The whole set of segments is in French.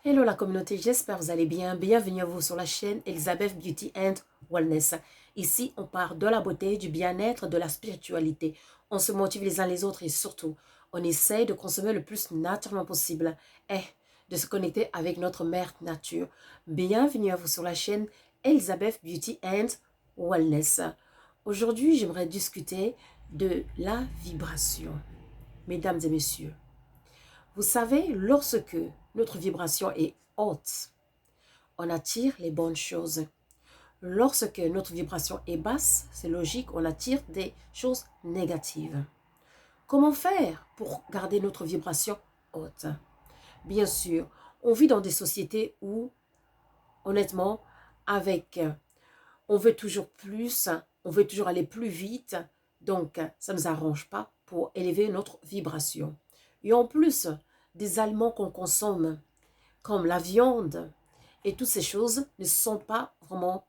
Hello la communauté, j'espère que vous allez bien. Bienvenue à vous sur la chaîne Elizabeth Beauty and Wellness. Ici, on parle de la beauté, du bien-être, de la spiritualité. On se motive les uns les autres et surtout, on essaye de consommer le plus naturellement possible et de se connecter avec notre mère nature. Bienvenue à vous sur la chaîne Elizabeth Beauty and Wellness. Aujourd'hui, j'aimerais discuter de la vibration. Mesdames et messieurs, vous savez, lorsque notre vibration est haute, on attire les bonnes choses. Lorsque notre vibration est basse, c'est logique, on attire des choses négatives. Comment faire pour garder notre vibration haute? Bien sûr, on vit dans des sociétés où, honnêtement, on veut toujours plus, on veut toujours aller plus vite, donc ça ne nous arrange pas pour élever notre vibration. Et en plus, des aliments qu'on consomme, comme la viande et toutes ces choses, ne sont pas vraiment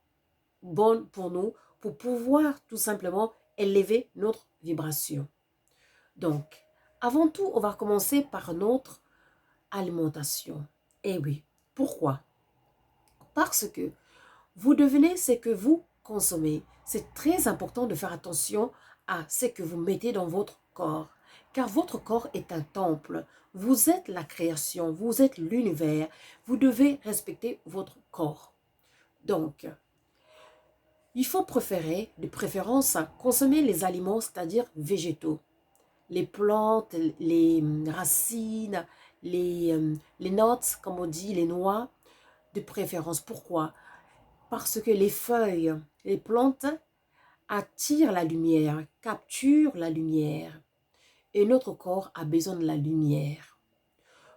bonnes pour nous, pour pouvoir tout simplement élever notre vibration. Donc, avant tout, on va commencer par notre alimentation. Et oui, pourquoi? Parce que vous devenez ce que vous consommez. C'est très important de faire attention à ce que vous mettez dans votre corps. Car votre corps est un temple. Vous êtes la création, vous êtes l'univers. Vous devez respecter votre corps. Donc, il faut préférer, de préférence, consommer les aliments, c'est-à-dire végétaux. Les plantes, les racines, les notes, comme on dit, les noix, de préférence. Pourquoi? Parce que les feuilles, les plantes attirent la lumière, capturent la lumière. Et notre corps a besoin de la lumière.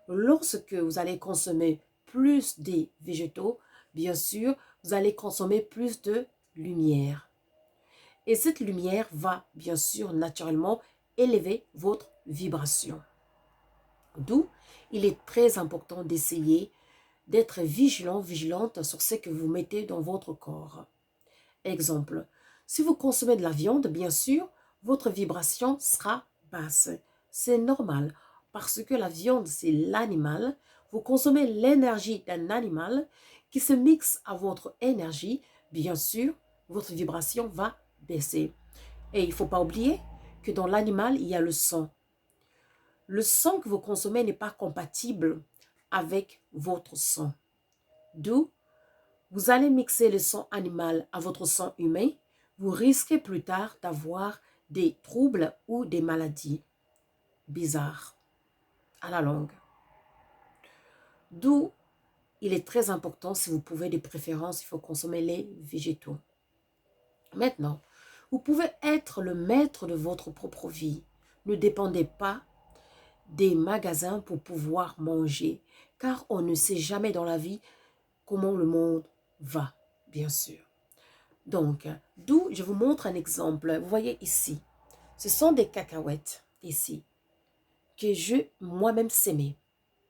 Lorsque vous allez consommer plus des végétaux, bien sûr, vous allez consommer plus de lumière. Et cette lumière va, bien sûr, naturellement, élever votre vibration. D'où, il est très important d'essayer d'être vigilant, vigilante sur ce que vous mettez dans votre corps. Exemple, si vous consommez de la viande, bien sûr, votre vibration sera basse. C'est normal parce que la viande, c'est l'animal. Vous consommez l'énergie d'un animal qui se mixe à votre énergie. Bien sûr, votre vibration va baisser. Et il ne faut pas oublier que dans l'animal, il y a le sang. Le sang que vous consommez n'est pas compatible avec votre sang. D'où vous allez mixer le sang animal à votre sang humain, vous risquez plus tard d'avoir des troubles ou des maladies bizarres à la longue. D'où il est très important, si vous pouvez de préférence, il faut consommer les végétaux. Maintenant, vous pouvez être le maître de votre propre vie. Ne dépendez pas des magasins pour pouvoir manger, car on ne sait jamais dans la vie comment le monde va, bien sûr. Donc, d'où je vous montre un exemple. Vous voyez ici, ce sont des cacahuètes ici que je moi-même sémé.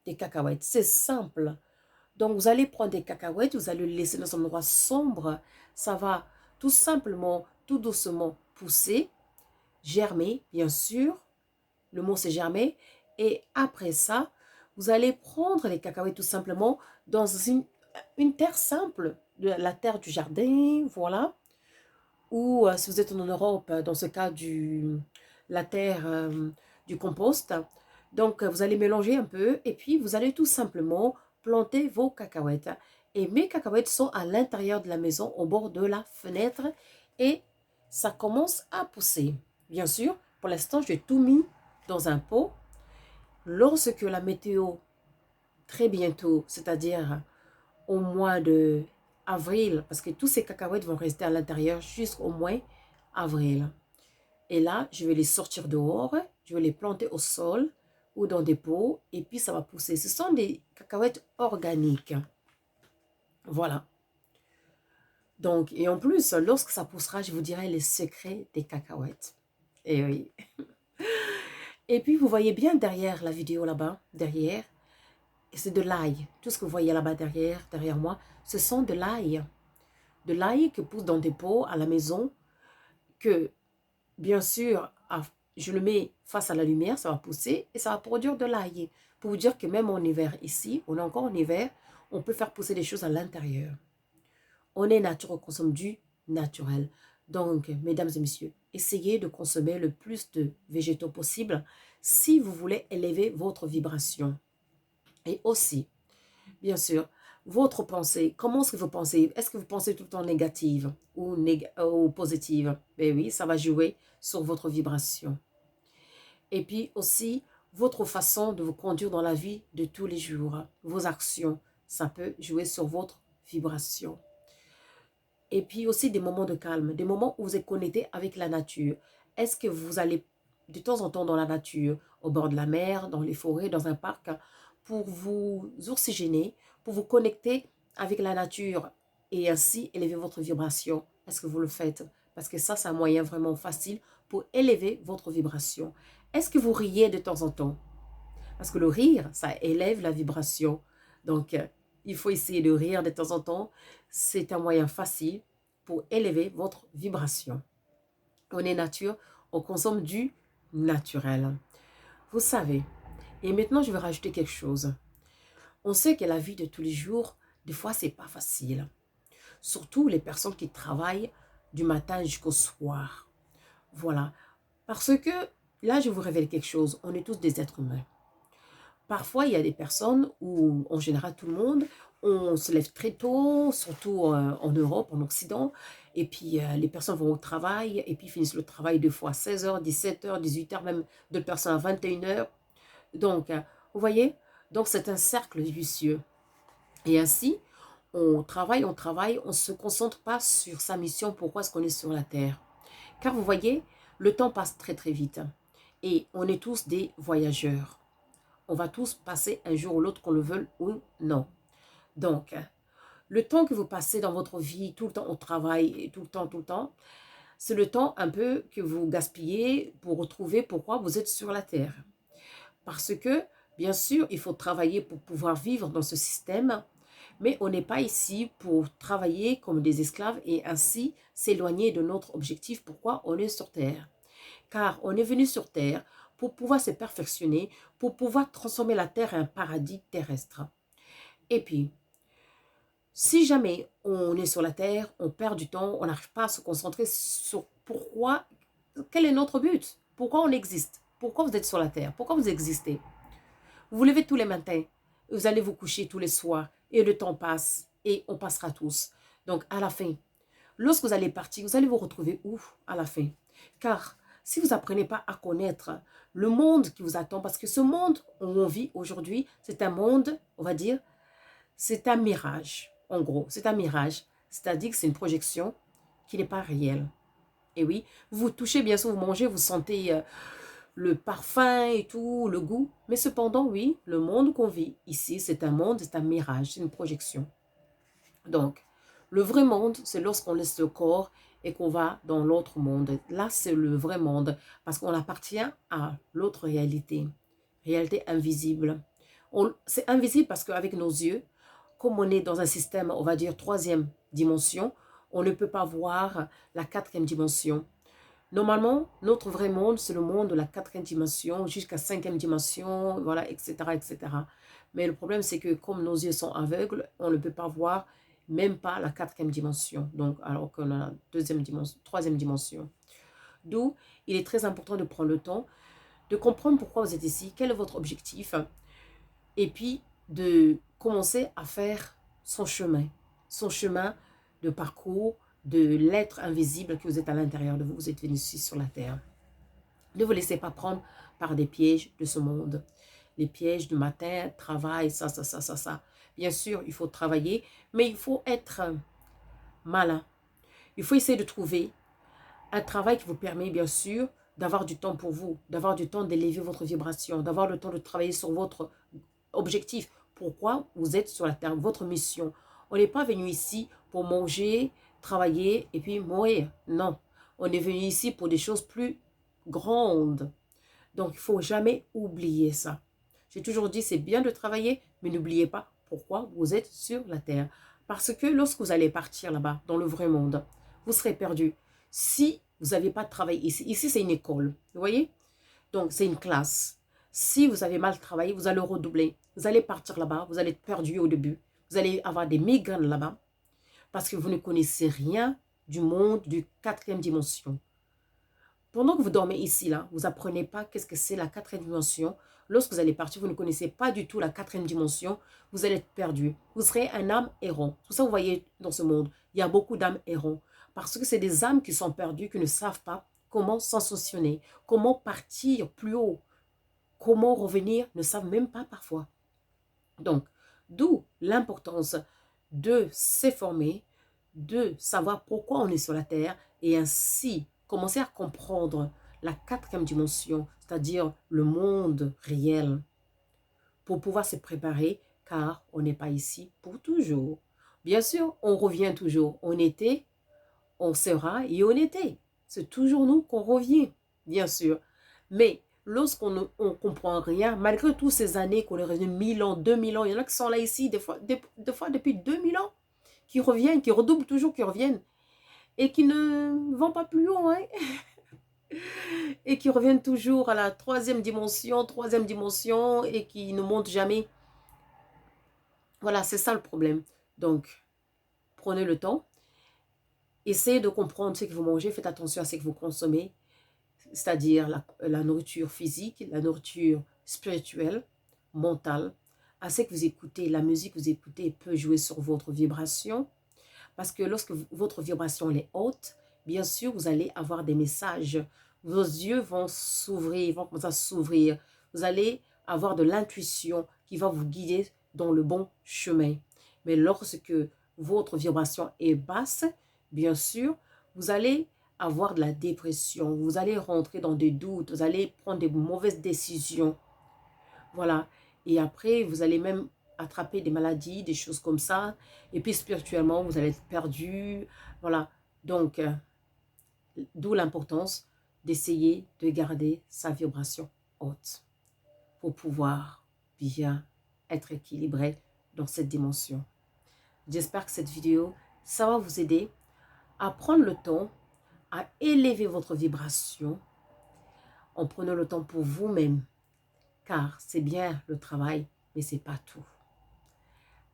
Des cacahuètes, c'est simple. Donc, vous allez prendre des cacahuètes, vous allez les laisser dans un endroit sombre. Ça va tout simplement, tout doucement pousser, germer, bien sûr. Le mot c'est germer. Et après ça, vous allez prendre les cacahuètes tout simplement dans une terre simple, de la terre du jardin, voilà. Ou si vous êtes en Europe, dans ce cas, la terre du compost. Donc, vous allez mélanger un peu et puis vous allez tout simplement planter vos cacahuètes. Et mes cacahuètes sont à l'intérieur de la maison, au bord de la fenêtre et ça commence à pousser. Bien sûr, pour l'instant, j'ai tout mis dans un pot. Lorsque la météo, très bientôt, c'est-à-dire au mois de avril, parce que tous ces cacahuètes vont rester à l'intérieur jusqu'au mois avril. Et là, je vais les sortir dehors, je vais les planter au sol ou dans des pots, et puis ça va pousser. Ce sont des cacahuètes organiques. Voilà. Donc, et en plus, lorsque ça poussera, je vous dirai les secrets des cacahuètes. Et oui. Et puis, vous voyez bien derrière la vidéo là-bas, derrière, c'est de l'ail. Tout ce que vous voyez là-bas derrière moi, ce sont de l'ail. De l'ail qui pousse dans des pots à la maison, que bien sûr, je le mets face à la lumière, ça va pousser et ça va produire de l'ail. pour vous dire que même en hiver ici, on est encore en hiver, on peut faire pousser des choses à l'intérieur. On est nature, on consomme du naturel. Donc, mesdames et messieurs, essayez de consommer le plus de végétaux possible si vous voulez élever votre vibration. Et aussi, bien sûr, votre pensée, comment est-ce que vous pensez? Est-ce que vous pensez tout le temps négative ou positive? Ben oui, ça va jouer sur votre vibration. Et puis aussi, votre façon de vous conduire dans la vie de tous les jours, vos actions, ça peut jouer sur votre vibration. Et puis aussi des moments de calme, des moments où vous êtes connecté avec la nature. Est-ce que vous allez de temps en temps dans la nature, au bord de la mer, dans les forêts, dans un parc, pour vous oxygéner, pour vous connecter avec la nature et ainsi élever votre vibration? Est-ce que vous le faites? Parce que ça, c'est un moyen vraiment facile pour élever votre vibration. Est-ce que vous riez de temps en temps? Parce que le rire, ça élève la vibration. Donc, il faut essayer de rire de temps en temps. C'est un moyen facile pour élever votre vibration. On est nature, on consomme du naturel. Vous savez, et maintenant je vais rajouter quelque chose. On sait que la vie de tous les jours, des fois, c'est pas facile. Surtout les personnes qui travaillent du matin jusqu'au soir. Voilà. Parce que, là, je vous révèle quelque chose. On est tous des êtres humains. Parfois, il y a des personnes où, en général, tout le monde, on se lève très tôt, surtout en Europe, en Occident, et puis les personnes vont au travail, et puis finissent le travail deux fois à 16h, 17h, 18h, même d'autres personnes à 21h. Donc, vous voyez, donc c'est un cercle vicieux. Et ainsi, on travaille, on ne se concentre pas sur sa mission, pourquoi est-ce qu'on est sur la Terre. Car vous voyez, le temps passe très très vite, et on est tous des voyageurs. On va tous passer un jour ou l'autre, qu'on le veuille ou non. Donc, le temps que vous passez dans votre vie, tout le temps au travail, et tout le temps, c'est le temps un peu que vous gaspillez pour retrouver pourquoi vous êtes sur la Terre. Parce que, bien sûr, il faut travailler pour pouvoir vivre dans ce système, mais on n'est pas ici pour travailler comme des esclaves et ainsi s'éloigner de notre objectif, pourquoi on est sur Terre. Car on est venu sur Terre pour pouvoir se perfectionner, pour pouvoir transformer la Terre en un paradis terrestre. Et puis, si jamais on est sur la Terre, on perd du temps, on n'arrive pas à se concentrer sur pourquoi, quel est notre but, pourquoi on existe, pourquoi vous êtes sur la Terre, pourquoi vous existez. Vous vous levez tous les matins, vous allez vous coucher tous les soirs, et le temps passe, et on passera tous. Donc, à la fin, lorsque vous allez partir, vous allez vous retrouver où à la fin? Car si vous n'apprenez pas à connaître le monde qui vous attend, parce que ce monde où on vit aujourd'hui, c'est un monde, on va dire, c'est un mirage. En gros, c'est un mirage. C'est-à-dire que c'est une projection qui n'est pas réelle. Et oui, vous touchez, bien sûr, vous mangez, vous sentez le parfum et tout, le goût. Mais cependant, oui, le monde qu'on vit ici, c'est un monde, c'est un mirage, c'est une projection. Donc, le vrai monde, c'est lorsqu'on laisse le corps et qu'on va dans l'autre monde. Là, c'est le vrai monde parce qu'on appartient à l'autre réalité, réalité invisible. C'est invisible parce qu'avec nos yeux, comme on est dans un système, on va dire, troisième dimension, on ne peut pas voir la quatrième dimension. Normalement, notre vrai monde, c'est le monde de la quatrième dimension jusqu'à cinquième dimension, voilà, etc., etc. Mais le problème, c'est que comme nos yeux sont aveugles, on ne peut pas voir même pas la quatrième dimension, donc alors qu'on a la deuxième dimension, troisième dimension. D'où il est très important de prendre le temps de comprendre pourquoi vous êtes ici, quel est votre objectif, et puis de commencer à faire son chemin de parcours, de l'être invisible que vous êtes à l'intérieur de vous. Vous êtes venu ici sur la terre. Ne vous laissez pas prendre par des pièges de ce monde. Les pièges du matin, travail, ça. Bien sûr, il faut travailler, mais il faut être malin. Il faut essayer de trouver un travail qui vous permet, bien sûr, d'avoir du temps pour vous, d'avoir du temps d'élever votre vibration, d'avoir le temps de travailler sur votre objectif. Pourquoi vous êtes sur la terre, votre mission. On n'est pas venu ici pour manger, travailler et puis mourir. Non, on est venu ici pour des choses plus grandes. Donc, il ne faut jamais oublier ça. J'ai toujours dit, c'est bien de travailler, mais n'oubliez pas pourquoi vous êtes sur la terre. Parce que lorsque vous allez partir là-bas, dans le vrai monde, vous serez perdu. Si vous n'avez pas travaillé ici, c'est une école, vous voyez? Donc, c'est une classe. Si vous avez mal travaillé, vous allez redoubler. Vous allez partir là-bas, vous allez être perdu au début. Vous allez avoir des migraines là-bas parce que vous ne connaissez rien du monde du quatrième dimension. Pendant que vous dormez ici, là, vous n'apprenez pas qu'est-ce que c'est la quatrième dimension. Lorsque vous allez partir, vous ne connaissez pas du tout la quatrième dimension. Vous allez être perdu. Vous serez un âme errant. C'est pour ça que vous voyez dans ce monde, il y a beaucoup d'âmes errants. Parce que c'est des âmes qui sont perdues, qui ne savent pas comment s'ascensionner, comment partir plus haut, comment revenir, ne savent même pas parfois. Donc, d'où l'importance de s'informer, de savoir pourquoi on est sur la Terre et ainsi commencer à comprendre la quatrième dimension, c'est-à-dire le monde réel, pour pouvoir se préparer car on n'est pas ici pour toujours. Bien sûr, on revient toujours. On était, on sera et on était. C'est toujours nous qu'on revient, bien sûr. Mais lorsqu'on ne comprend rien, malgré toutes ces années qu'on est revenu 1000 ans, 2000 ans, il y en a qui sont là ici, des fois depuis 2000 ans, qui reviennent, qui redoublent toujours, qui reviennent, et qui ne vont pas plus haut, hein? Et qui reviennent toujours à la troisième dimension, et qui ne montent jamais. Voilà, c'est ça le problème. Donc, prenez le temps, essayez de comprendre ce que vous mangez, faites attention à ce que vous consommez, c'est-à-dire la nourriture physique, la nourriture spirituelle, mentale, à ce que vous écoutez. La musique que vous écoutez peut jouer sur votre vibration, parce que lorsque votre vibration est haute, bien sûr, vous allez avoir des messages. Vos yeux vont s'ouvrir, vont commencer à s'ouvrir. Vous allez avoir de l'intuition qui va vous guider dans le bon chemin. Mais lorsque votre vibration est basse, bien sûr, vous allez avoir de la dépression. Vous allez rentrer dans des doutes. Vous allez prendre des mauvaises décisions. Voilà. Et après, vous allez même attraper des maladies, des choses comme ça. Et puis spirituellement, vous allez être perdu. Voilà. Donc, d'où l'importance d'essayer de garder sa vibration haute pour pouvoir bien être équilibré dans cette dimension. J'espère que cette vidéo, ça va vous aider à prendre le temps, à élever votre vibration en prenant le temps pour vous-même. Car c'est bien le travail, mais ce n'est pas tout.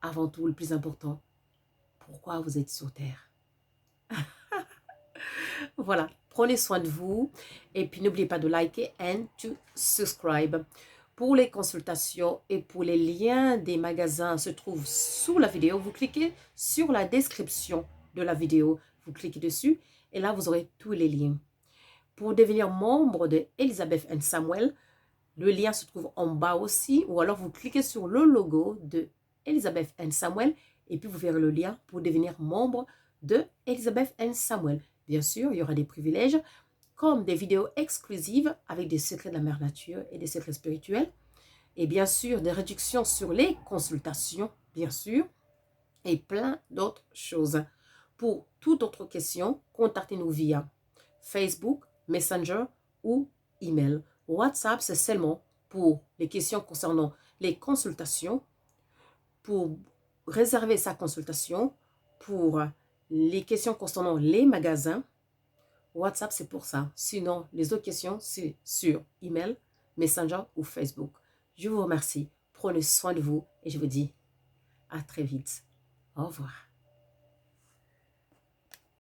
Avant tout, le plus important, pourquoi vous êtes sur Terre? Voilà, prenez soin de vous et puis n'oubliez pas de liker and to subscribe. Pour les consultations et pour les liens des magasins se trouvent sous la vidéo. Vous cliquez sur la description de la vidéo, vous cliquez dessus et là vous aurez tous les liens. Pour devenir membre de Elizabeth and Samuel, le lien se trouve en bas aussi, ou alors vous cliquez sur le logo de Elizabeth and Samuel et puis vous verrez le lien pour devenir membre de Elizabeth and Samuel. Bien sûr, il y aura des privilèges comme des vidéos exclusives avec des secrets de la mère nature et des secrets spirituels. Et bien sûr, des réductions sur les consultations, bien sûr, et plein d'autres choses. Pour toute autre question, contactez-nous via Facebook, Messenger ou email. WhatsApp, c'est seulement pour les questions concernant les consultations, pour réserver sa consultation, pour les questions concernant les magasins. WhatsApp, c'est pour ça. Sinon, les autres questions, c'est sur email, Messenger ou Facebook. Je vous remercie. Prenez soin de vous et je vous dis à très vite. Au revoir.